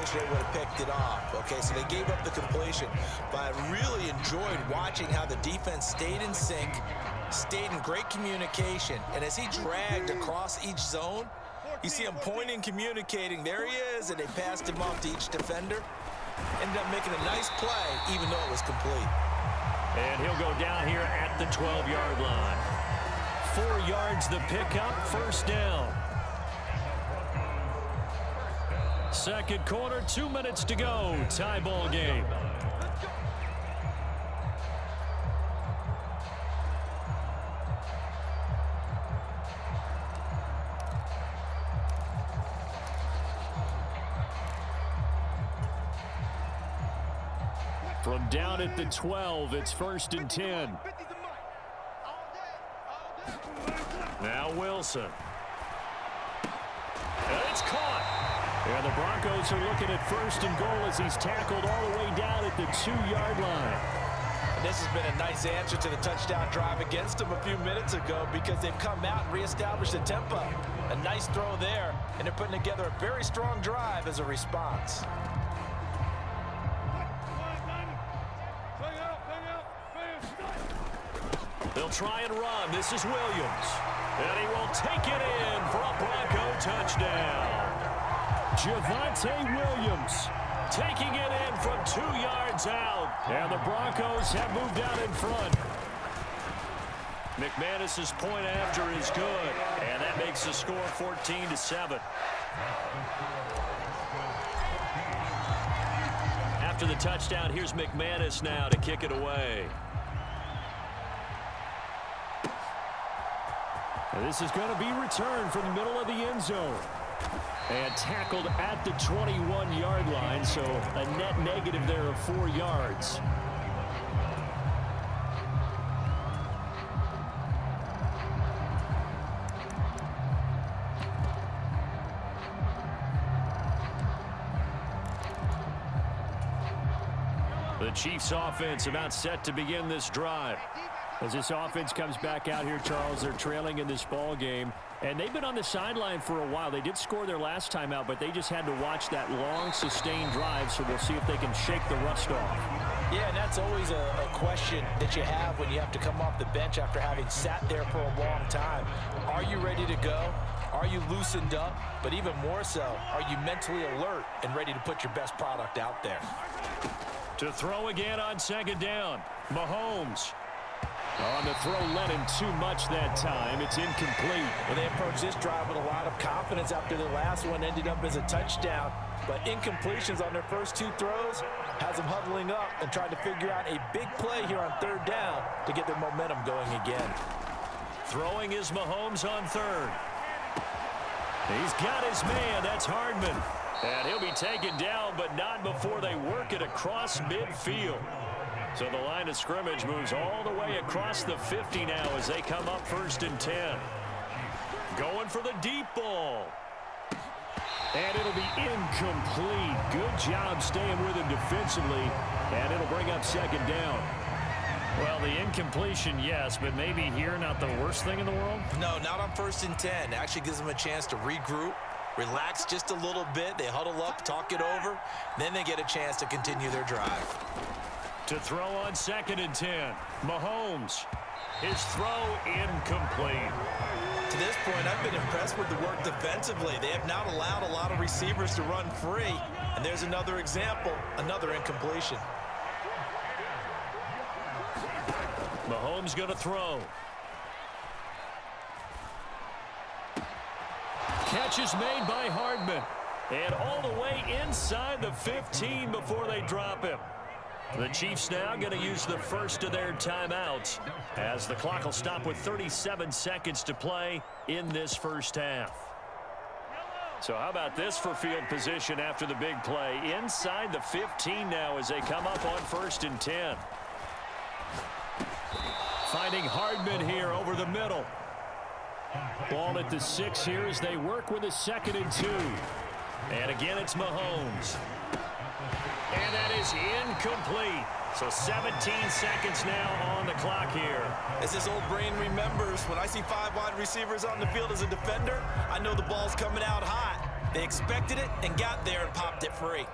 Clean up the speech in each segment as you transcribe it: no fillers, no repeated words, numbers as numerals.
much they would have picked it off. Okay, so they gave up the completion. But I really enjoyed watching how the defense stayed in sync, stayed in great communication, and as he dragged across each zone, you see him pointing, communicating. There he is, and they passed him off to each defender. Ended up making a nice play, even though it was complete. And he'll go down here at the 12-yard line. 4 yards the pickup, first down. Second quarter, 2 minutes to go. Tie ball game. From down at the 12, it's 1st and 10. Now Wilson. And it's caught. And the Broncos are looking at 1st and goal as he's tackled all the way down at the 2-yard line. And this has been a nice answer to the touchdown drive against them a few minutes ago because they've come out and reestablished the tempo. A nice throw there, and they're putting together a very strong drive as a response. They'll try and run. This is Williams. And he will take it in for a Bronco touchdown. Javonte Williams taking it in from 2 yards out. And the Broncos have moved out in front. McManus's point after is good. And that makes the score 14-7. After the touchdown, here's McManus now to kick it away. This is going to be returned from the middle of the end zone. And tackled at the 21-yard line, so a net negative there of 4 yards. The Chiefs offense about set to begin this drive. As this offense comes back out here, Charles, they're trailing in this ball game. And they've been on the sideline for a while. They did score their last time out, but they just had to watch that long, sustained drive, so we'll see if they can shake the rust off. Yeah, and that's always a question that you have when you have to come off the bench after having sat there for a long time. Are you ready to go? Are you loosened up? But even more so, are you mentally alert and ready to put your best product out there? To throw again on 2nd down, Mahomes. On the throw, led him too much that time. It's incomplete. Well, they approached this drive with a lot of confidence after the last one ended up as a touchdown. But incompletions on their first 2 throws has them huddling up and trying to figure out a big play here on 3rd down to get their momentum going again. Throwing is Mahomes on 3rd. He's got his man. That's Hardman. And he'll be taken down, but not before they work it across midfield. So the line of scrimmage moves all the way across the 50 now as they come up 1st and 10. Going for the deep ball. And it'll be incomplete. Good job staying with him defensively. And it'll bring up 2nd down. Well, the incompletion, yes, but maybe here not the worst thing in the world? No, not on 1st and 10. It actually gives them a chance to regroup, relax just a little bit. They huddle up, talk it over. Then they get a chance to continue their drive. To throw on 2nd and 10, Mahomes. His throw incomplete. To this point, I've been impressed with the work defensively. They have not allowed a lot of receivers to run free. And there's another example, another incompletion. Mahomes going to throw. Catch is made by Hardman. And all the way inside the 15 before they drop him. The Chiefs now going to use the first of their timeouts as the clock will stop with 37 seconds to play in this first half. So how about this for field position after the big play? Inside the 15 now as they come up on 1st and 10. Finding Hardman here over the middle. Ball at the 6 here as they work with a 2nd and 2. And again, it's Mahomes. And that is incomplete. So 17 seconds now on the clock here. As this old brain remembers, when I see 5 wide receivers on the field as a defender, I know the ball's coming out hot. They expected it and got there and popped it free.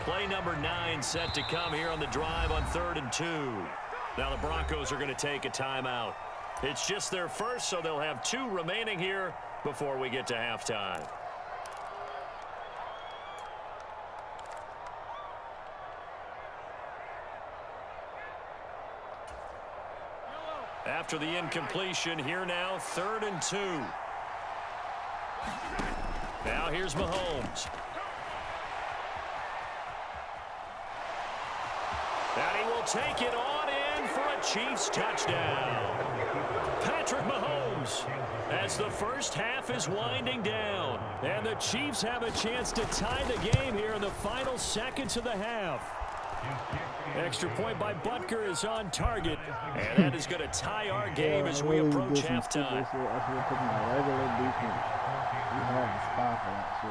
Play number 9 set to come here on the drive on 3rd and 2. Now the Broncos are going to take a timeout. It's just their first, so they'll have 2 remaining here before we get to halftime. After the incompletion, here now, 3rd and 2. Now here's Mahomes. And he will take it on in for a Chiefs touchdown. Patrick Mahomes, as the first half is winding down. And the Chiefs have a chance to tie the game here in the final seconds of the half. Extra point by Butker is on target. And that is going to tie our game as we approach halftime.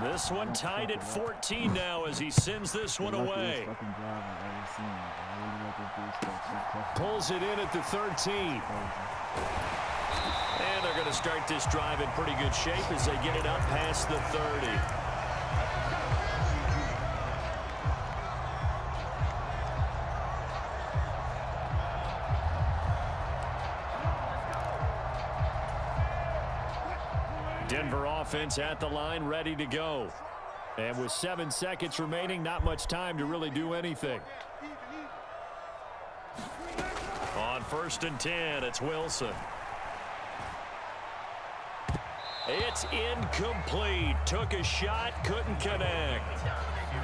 This one tied at 14 now as he sends this one away. Pulls it in at the 13. And they're going to start this drive in pretty good shape as they get it up past the 30. Denver offense at the line, ready to go. And with 7 seconds remaining, not much time to really do anything. On 1st and 10, it's Wilson. It's incomplete. Took a shot, couldn't connect.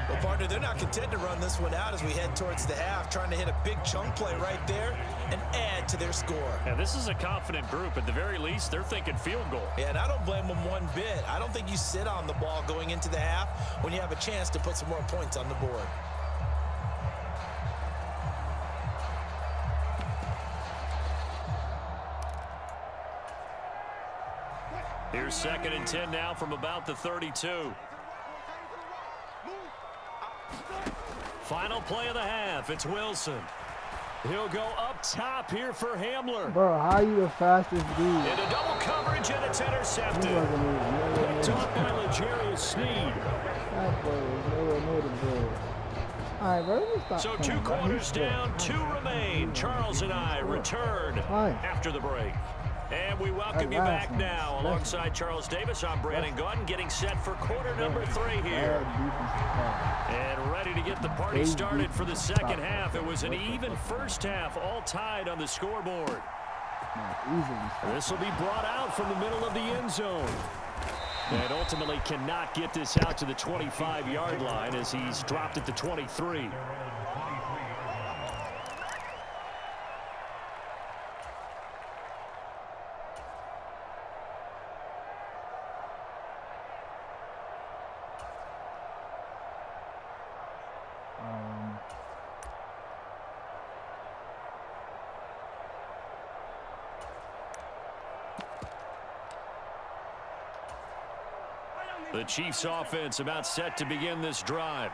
Well, partner, they're not content to run this one out as we head towards the half, trying to hit a big chunk play right there and add to their score. And this is a confident group. At the very least, they're thinking field goal. Yeah, and I don't blame them one bit. I don't think you sit on the ball going into the half when you have a chance to put some more points on the board. Here's 2nd and 10 now from about the 32. Final play of the half. It's Wilson. He'll go up top here for Hamler. Bro, how you the fastest dude? Into double coverage, and it's intercepted. Picked off by L'Jarius Sneed. That boy was nowhere near the ball. All right, bro, let's stop. So 2 quarters down, 2 remain. Charles and I return after the break. And we welcome you back now. Alongside Charles Davis, I'm Brandon Gautin, getting set for quarter number 3 here. And ready to get the party started for the second half. It was an even first half, all tied on the scoreboard. This will be brought out from the middle of the end zone. And ultimately cannot get this out to the 25-yard line as he's dropped at the 23. The Chiefs offense about set to begin this drive.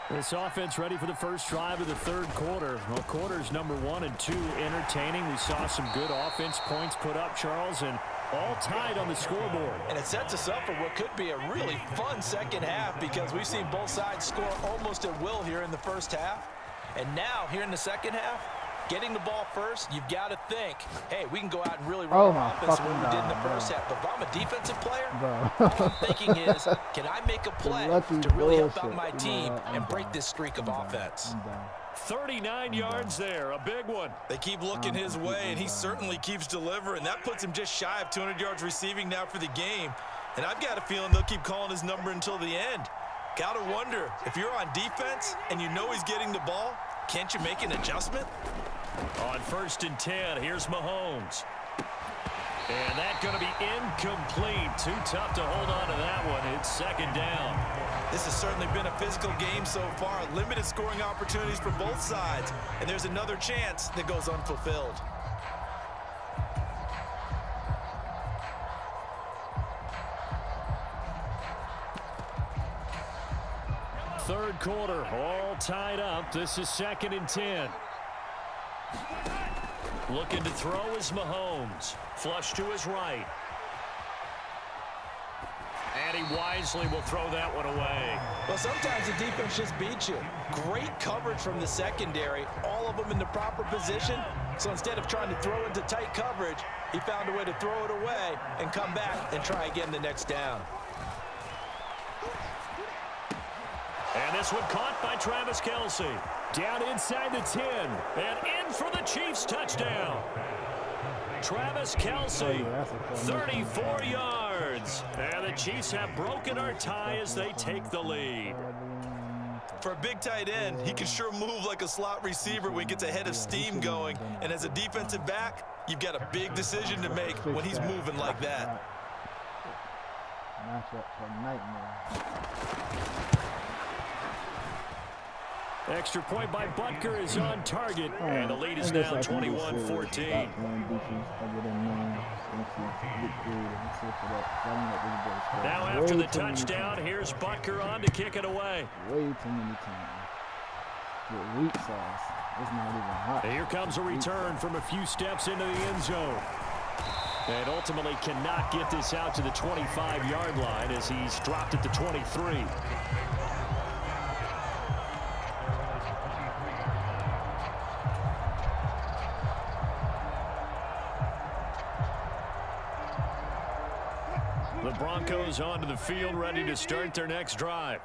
This offense ready for the first drive of the 3rd quarter. Well, quarters number 1 and 2 entertaining. We saw some good offense points put up, Charles, and all tied on the scoreboard. And it sets us up for what could be a really fun second half because we've seen both sides score almost at will here in the first half. And now, here in the second half, getting the ball first, you've got to think, hey, we can go out and really run our offense the way we did in the first half. But if I'm a defensive player, all I'm thinking is, can I make a play to really help out my team and break this streak of offense? 39 yards there, a big one. They keep looking his way, and he certainly keeps delivering. That puts him just shy of 200 yards receiving now for the game. And I've got a feeling they'll keep calling his number until the end. Got to wonder, if you're on defense and you know he's getting the ball, can't you make an adjustment? On 1st and 10, here's Mahomes. And that's going to be incomplete. Too tough to hold on to that one. It's 2nd down. This has certainly been a physical game so far. Limited scoring opportunities for both sides. And there's another chance that goes unfulfilled. Third quarter, all tied up. This is 2nd and 10. Looking to throw is Mahomes. Flush to his right. And he wisely will throw that one away. Well, sometimes the defense just beats you. Great coverage from the secondary, all of them in the proper position. So instead of trying to throw into tight coverage, he found a way to throw it away and come back and try again the next down. And this one caught by Travis Kelce. Down inside the 10. And in for the Chiefs touchdown. Travis Kelce, 34 yards. And the Chiefs have broken our tie as they take the lead. For a big tight end, he can sure move like a slot receiver when he gets a head of steam going. And as a defensive back, you've got a big decision to make when he's moving like that. Matchup for nightmare. Extra point by Butker is on target, and the lead is now 21-14. Now after the touchdown, here's Butker on to kick it away. Way too many times. With weak sauce. It's not even hot. And here comes a return from a few steps into the end zone. And ultimately cannot get this out to the 25-yard line as he's dropped at the 23. The Broncos onto the field, ready to start their next drive.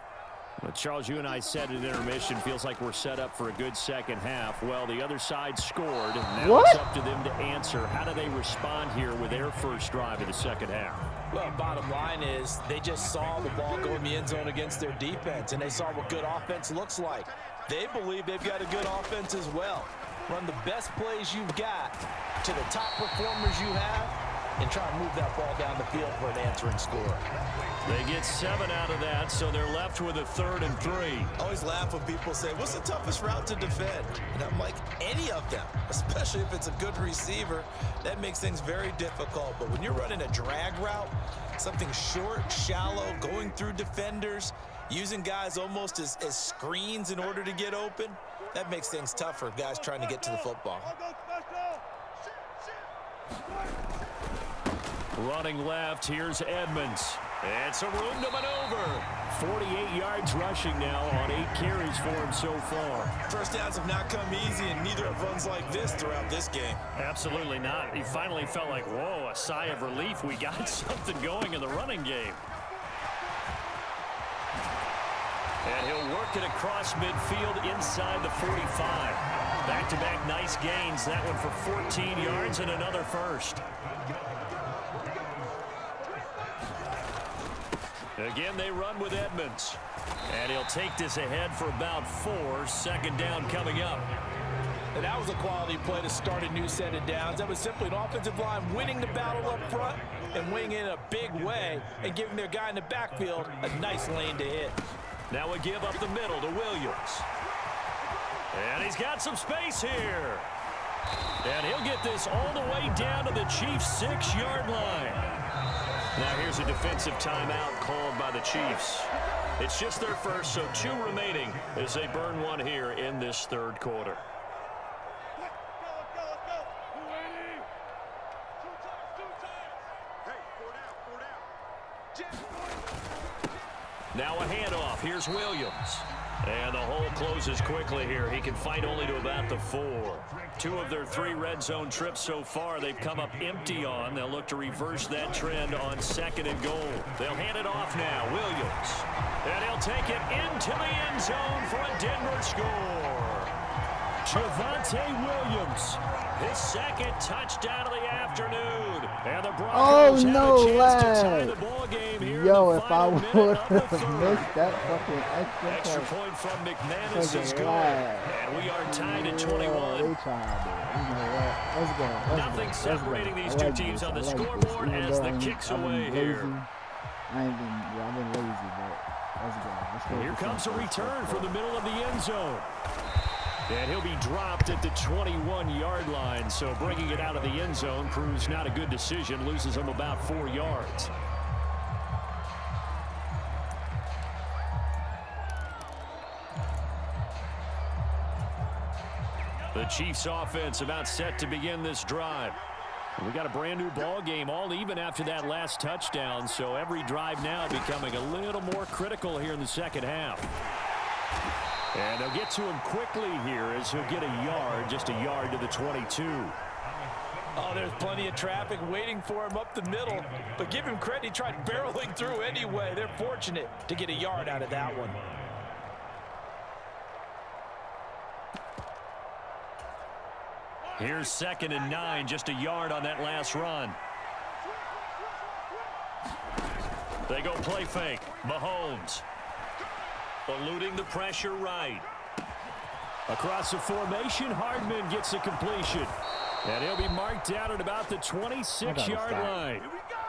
Well, Charles, you and I said at intermission, feels like we're set up for a good second half. Well, the other side scored. Now it's up to them to answer. How do they respond here with their first drive of the second half? Well, bottom line is they just saw the ball go in the end zone against their defense, and they saw what good offense looks like. They believe they've got a good offense as well. Run the best plays you've got to the top performers you have, and try and move that ball down the field for an answering score. They get 7 out of that, so they're left with a 3rd and 3. I always laugh when people say, what's the toughest route to defend? And I'm like, any of them, especially if it's a good receiver. That makes things very difficult. But when you're running a drag route, something short, shallow, going through defenders, using guys almost as screens in order to get open, that makes things tough for guys trying to get to the football. Running left, here's Edmonds. It's a room to maneuver. 48 yards rushing now on 8 carries for him so far. First downs have not come easy, and neither have runs like this throughout this game. Absolutely not. He finally felt like, whoa, a sigh of relief. We got something going in the running game. And he'll work it across midfield inside the 45. Back-to-back nice gains. That one for 14 yards and another first. Again, they run with Edmonds. And he'll take this ahead for about 4. 2nd down coming up. And that was a quality play to start a new set of downs. That was simply an offensive line winning the battle up front and winning in a big way and giving their guy in the backfield a nice lane to hit. Now a give up the middle to Williams. And he's got some space here. And he'll get this all the way down to the Chiefs' 6-yard line. Now here's a defensive timeout called by the Chiefs. It's just their first, so 2 remaining as they burn one here in this 3rd quarter. Now a handoff. Here's Williams. And the hole closes quickly here. He can fight only to about the 4. 2 of their 3 red zone trips so far they've come up empty on. They'll look to reverse that trend on 2nd and goal. They'll hand it off now. Williams. And he'll take it into the end zone for a Denver score. Javonte Williams, his 2nd touchdown of the afternoon. And the Broncos have a chance to tie the ball game here. Yo, if I would have missed that fucking extra point from McManus is good. And we are tied at 21. Nothing separating these two teams on the scoreboard as the kick's away here. I've been lazy, but let's go. Here comes a return from the middle of the end zone. And he'll be dropped at the 21-yard line, so bringing it out of the end zone proves not a good decision, loses him about 4 yards. The Chiefs offense about set to begin this drive. We got a brand new ball game, all even after that last touchdown, so every drive now becoming a little more critical here in the second half. And they'll get to him quickly here as he'll get a yard, just a yard to the 22. Oh, there's plenty of traffic waiting for him up the middle, but give him credit, he tried barreling through anyway. They're fortunate to get a yard out of that one. Here's 2nd and 9, just a yard on that last run. They go play fake. Mahomes eluding the pressure right. Across the formation, Hardman gets a completion. And he'll be marked out at about the 26-yard line.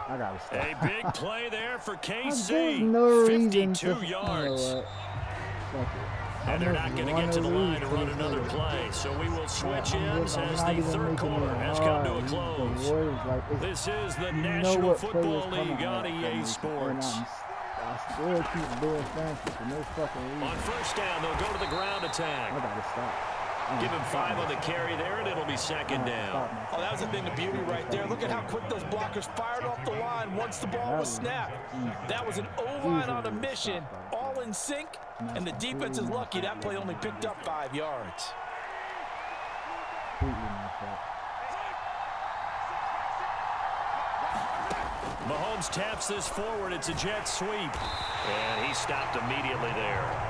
I gotta stop. A big play there for KC. There's no 52 yards. You know what? And they're not going to get to the line to run another play. So we will switch ends as the third quarter has come to a close. This is the National Football League on EA Sports. I still keep doing fancy for no fucking reason. On first down, they'll go to the ground attack. I gotta stop. Give him 5 on the carry there, and it'll be 2nd down. Oh, that was a thing of beauty right there. Look at how quick those blockers fired off the line once the ball was snapped. That was an O-line on a mission, all in sync, and the defense is lucky that play only picked up 5 yards. Mahomes taps this forward. It's a jet sweep. And he stopped immediately there.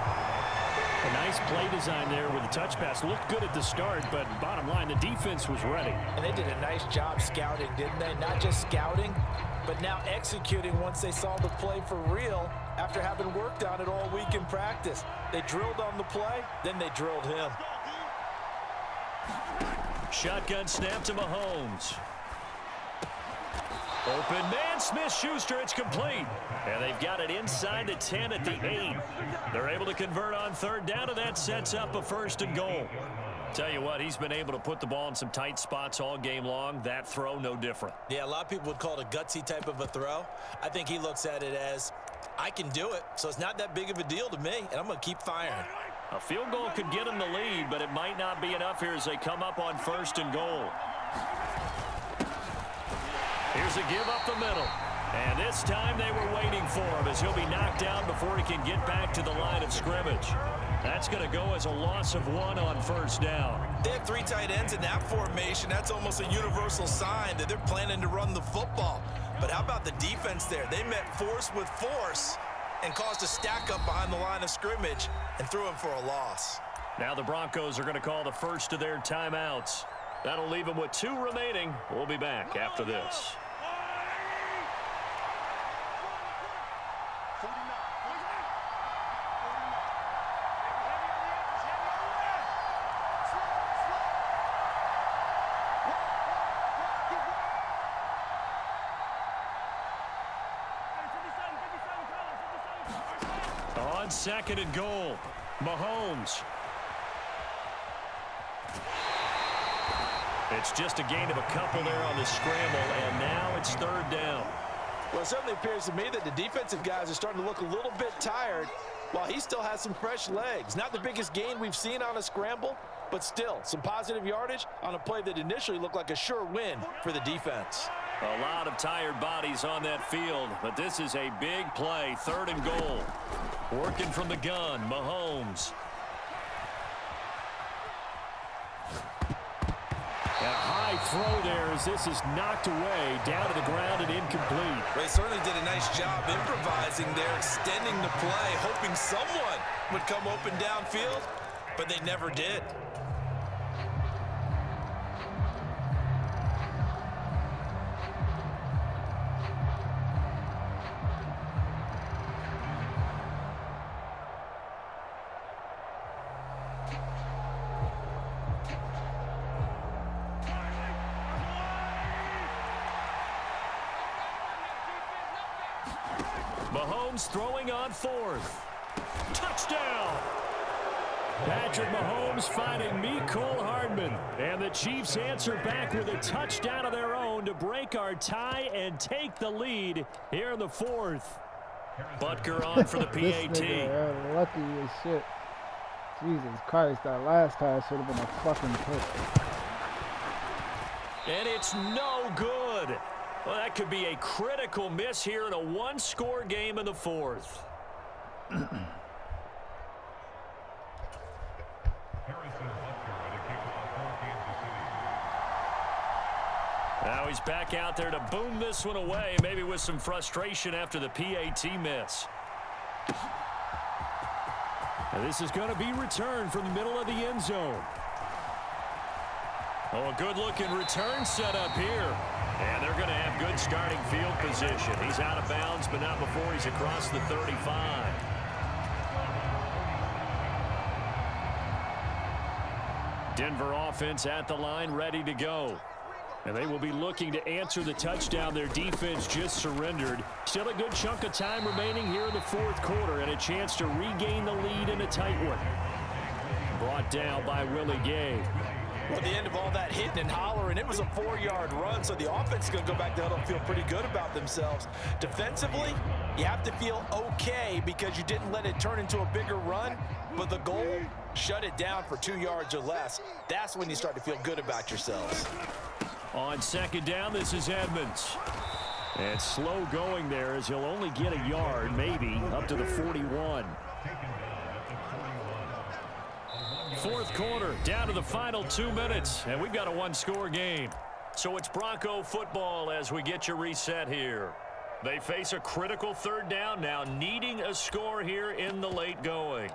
A nice play design there with the touch pass. Looked good at the start, but bottom line, the defense was ready. And they did a nice job scouting, didn't they? Not just scouting, but now executing once they saw the play for real after having worked on it all week in practice. They drilled on the play, then they drilled him. Shotgun snap to Mahomes. Open man, Smith-Schuster, it's complete. And they've got it inside the 10 at the 8. They're able to convert on 3rd down, and that sets up a 1st and goal. Tell you what, he's been able to put the ball in some tight spots all game long. That throw, no different. Yeah, a lot of people would call it a gutsy type of a throw. I think he looks at it as, I can do it, so it's not that big of a deal to me, and I'm going to keep firing. A field goal could get him the lead, but it might not be enough here as they come up on 1st and goal. Here's a give up the middle. And this time they were waiting for him as he'll be knocked down before he can get back to the line of scrimmage. That's going to go as a loss of 1 on 1st down. They have 3 tight ends in that formation. That's almost a universal sign that they're planning to run the football. But how about the defense there? They met force with force and caused a stack up behind the line of scrimmage and threw him for a loss. Now the Broncos are going to call the first of their timeouts. That'll leave them with 2 remaining. We'll be back after this. On 2nd and goal, Mahomes. It's just a gain of a couple there on the scramble, and now it's 3rd down. Well, it certainly appears to me that the defensive guys are starting to look a little bit tired while he still has some fresh legs. Not the biggest gain we've seen on a scramble, but still some positive yardage on a play that initially looked like a sure win for the defense. A lot of tired bodies on that field, but this is a big play, 3rd and goal. Working from the gun, Mahomes. And a high throw there as this is knocked away, down to the ground and incomplete. They certainly did a nice job improvising there, extending the play, hoping someone would come open downfield, but they never did. Mahomes throwing on 4th. Touchdown! Patrick Mahomes finding Mecole Hardman. And the Chiefs answer back with a touchdown of their own to break our tie and take the lead here in the 4th. Butker on for the PAT. Nigga, lucky as shit. Jesus Christ, that last pass should have been a fucking pick. And it's no good. Well, that could be a critical miss here in a one-score game in the fourth. Now he's back out there to boom this one away, maybe with some frustration after the PAT miss. And this is going to be returned from the middle of the end zone. Oh, a good-looking return set up here. And they're going to have good starting field position. He's out of bounds, but not before he's across the 35. Denver offense at the line, ready to go. And they will be looking to answer the touchdown their defense just surrendered. Still a good chunk of time remaining here in the fourth quarter and a chance to regain the lead in a tight one. Brought down by Willie Gay. Well, at the end of all that hitting and hollering, it was a 4-yard run, so the offense is going to go back to huddle and feel pretty good about themselves. Defensively, you have to feel okay because you didn't let it turn into a bigger run, but the goal, shut it down for 2 yards or less. That's when you start to feel good about yourselves. On second down, this is Edmonds. And slow going there as he'll only get a yard, maybe, up to the 41. Fourth quarter, down to the final 2 minutes, and we've got a one-score game. So it's Bronco football as we get you reset here. They face a critical third down now, needing a score here in the late going.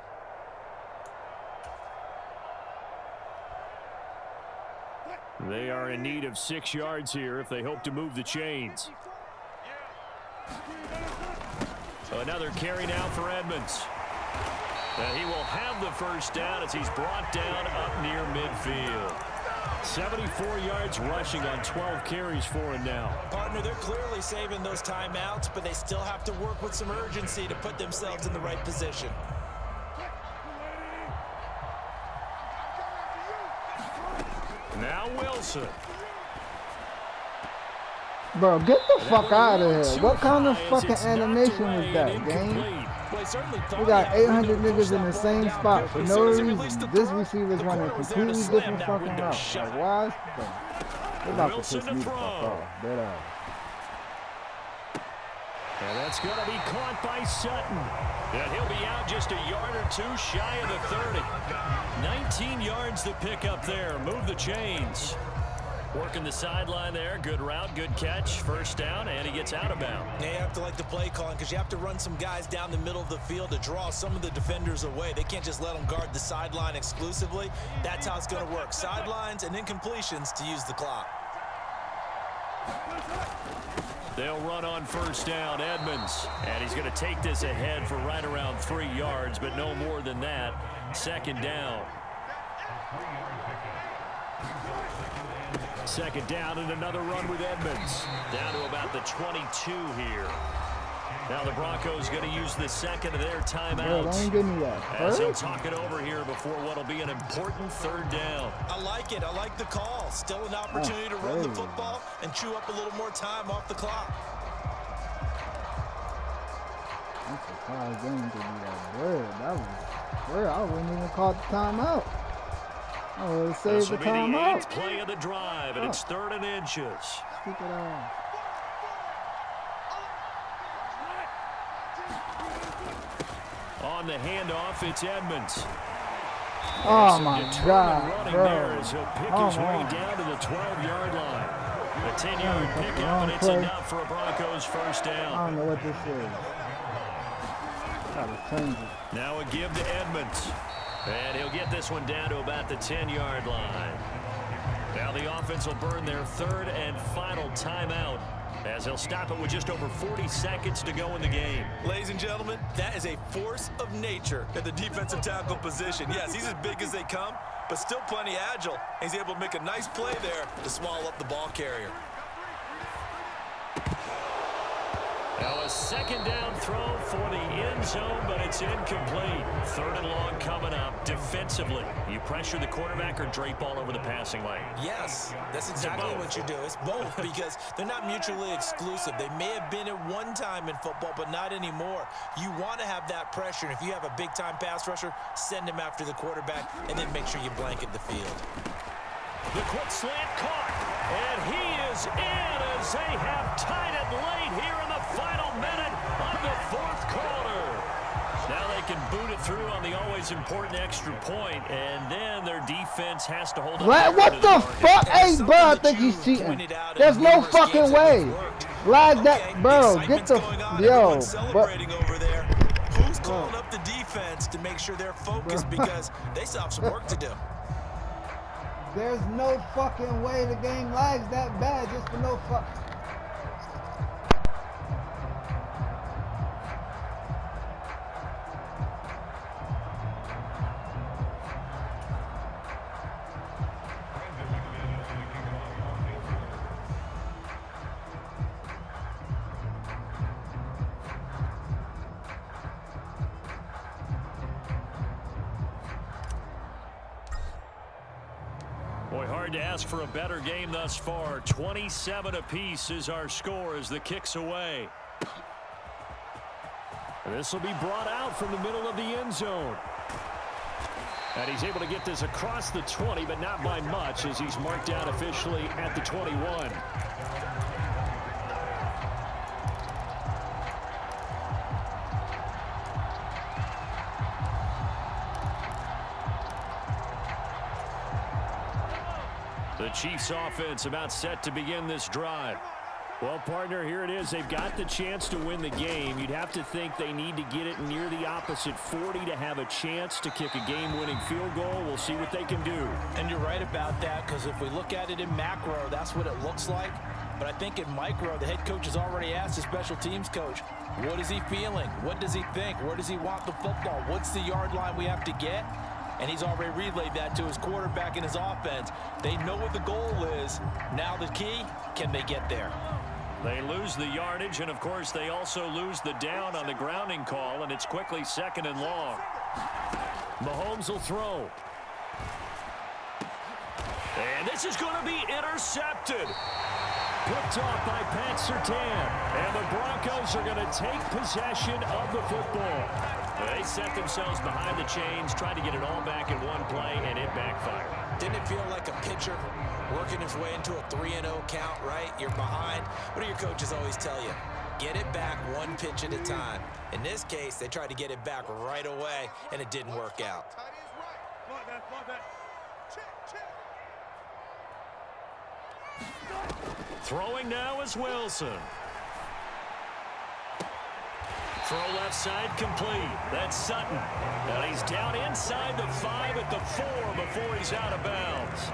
They are in need of 6 yards here if they hope to move the chains. So another carry now for Edmonds. And he will have the first down as he's brought down up near midfield. 74 yards rushing on 12 carries for him now. Partner, they're clearly saving those timeouts, but they still have to work with some urgency to put themselves in the right position. Now Wilson. Bro, get the fuck out of here. What kind of fucking animation was that, gang? We got 800 niggas in the same spot for no reason. This receiver's running a completely different fucking route. Like, why? They about to piss me the fuck off. Dead ass. And that's going to be caught by Sutton. And he'll be out just a yard or two shy of the 30. 19 yards to pick up there. Move the chains. Working the sideline there. Good route, good catch. First down, and he gets out of bounds. Yeah, you have to like the play calling because you have to run some guys down the middle of the field to draw some of the defenders away. They can't just let them guard the sideline exclusively. That's how it's going to work. Sidelines and incompletions to use the clock. They'll run on first down, Edmonds. And he's going to take this ahead for right around 3 yards, but no more than that. Second down. Second down and another run with Edmonds. Down to about the 22 here. Now the Broncos going to use the second of their timeouts. As he'll talk it over here before what will be an important third down. I like it. I like the call. Still an opportunity to run the football and chew up a little more time off the clock. I'm surprised they didn't give me that word. That was word. I wouldn't even call the timeout. I would have saved the timeout. This will be the 8th play of the drive, and it's 3rd and inches. Keep it on. On the handoff, it's Edmonds. Oh my God, bro. There as he'll pick his way down to the 12-yard line. A 10-yard pickup, and it's enough for a Broncos first down. I don't know what this is. Gotta change it. Now a give to Edmonds. And he'll get this one down to about the 10-yard line. Now the offense will burn their 3rd and final timeout as they'll stop it with just over 40 seconds to go in the game. Ladies and gentlemen, that is a force of nature at the defensive tackle position. Yes, he's as big as they come, but still plenty agile. He's able to make a nice play there to swallow up the ball carrier. Now a second down throw for the end zone, but it's incomplete. 3rd and long coming up. Defensively, you pressure the quarterback or drape all over the passing lane? Yes, that's exactly what you do. It's both because they're not mutually exclusive. They may have been at one time in football, but not anymore. You want to have that pressure, and if you have a big-time pass rusher, send him after the quarterback, and then make sure you blanket the field. The quick slant caught. And he is in as they have tied it late here in the final minute of the fourth quarter. Now they can boot it through on the always important extra point, and then their defense has to hold up. What the fuck? Hey, bro, I think he's cheating. There's no fucking way. Like that, bro. Get the yo. Who's calling up the defense to make sure they're focused because they still have some work to do? There's no fucking way the game lags that bad just for no fuck. Boy, hard to ask for a better game thus far. 27 apiece is our score as the kick's away. This will be brought out from the middle of the end zone. And he's able to get this across the 20, but not by much as he's marked down officially at the 21. The Chiefs offense about set to begin this drive. Well, partner, here it is. They've got the chance to win the game. You'd have to think they need to get it near the opposite 40 to have a chance to kick a game-winning field goal. We'll see what they can do. And you're right about that, because if we look at it in macro, that's what it looks like. But I think in micro, the head coach has already asked the special teams coach, what is he feeling? What does he think? Where does he want the football? What's the yard line we have to get? And he's already relayed that to his quarterback and his offense. They know what the goal is. Now the key, can they get there? They lose the yardage, and of course they also lose the down on the grounding call, and it's quickly 2nd and long. Mahomes will throw. And this is going to be intercepted. Picked off by Pat Surtain. And the Broncos are going to take possession of the football. They set themselves behind the chains, tried to get it all back in one play, and it backfired. Didn't it feel like a pitcher working his way into a 3-0 count, right? You're behind. What do your coaches always tell you? Get it back one pitch at a time. In this case, they tried to get it back right away, and it didn't work out. Throwing now is Wilson. Throw left side complete. That's Sutton. And he's down inside the 5 at the 4 before he's out of bounds.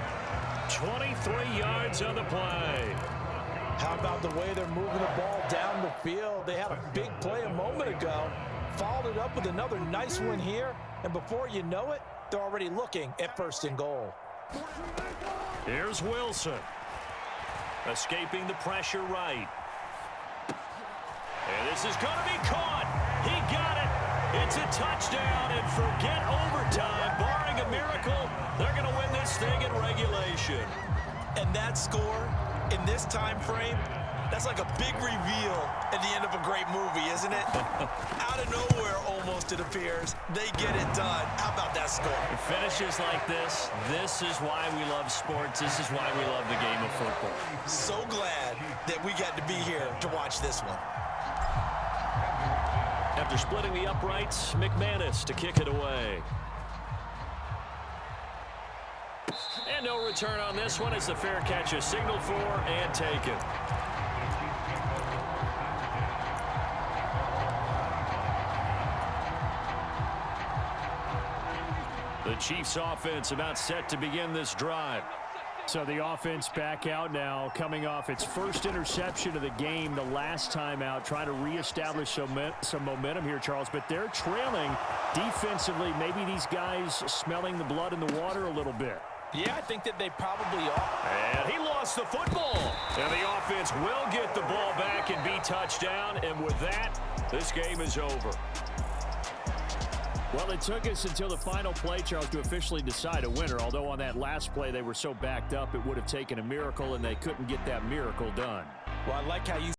23 yards on the play. How about the way they're moving the ball down the field? They had a big play a moment ago. Followed it up with another nice one here. And before you know it, they're already looking at 1st and goal. Here's Wilson. Escaping the pressure right. And this is going to be caught. He got it. It's a touchdown, and forget overtime. Barring a miracle, they're going to win this thing in regulation. And that score in this time frame, that's like a big reveal at the end of a great movie, isn't it? Out of nowhere, almost, it appears. They get it done. How about that score? Finishes like this. This is why we love sports. This is why we love the game of football. So glad that we got to be here to watch this one. After splitting the uprights, McManus to kick it away. And no return on this one as the fair catch is signaled for and taken. The Chiefs offense about set to begin this drive. So the offense back out now, coming off its first interception of the game the last time out, trying to reestablish some momentum here, Charles. But they're trailing defensively. Maybe these guys smelling the blood in the water a little bit. Yeah, I think that they probably are. And he lost the football. And the offense will get the ball back and be touchdown. And with that, this game is over. Well, it took us until the final play, Charles, to officially decide a winner. Although on that last play they were so backed up, it would have taken a miracle, and they couldn't get that miracle done. Well, I like how you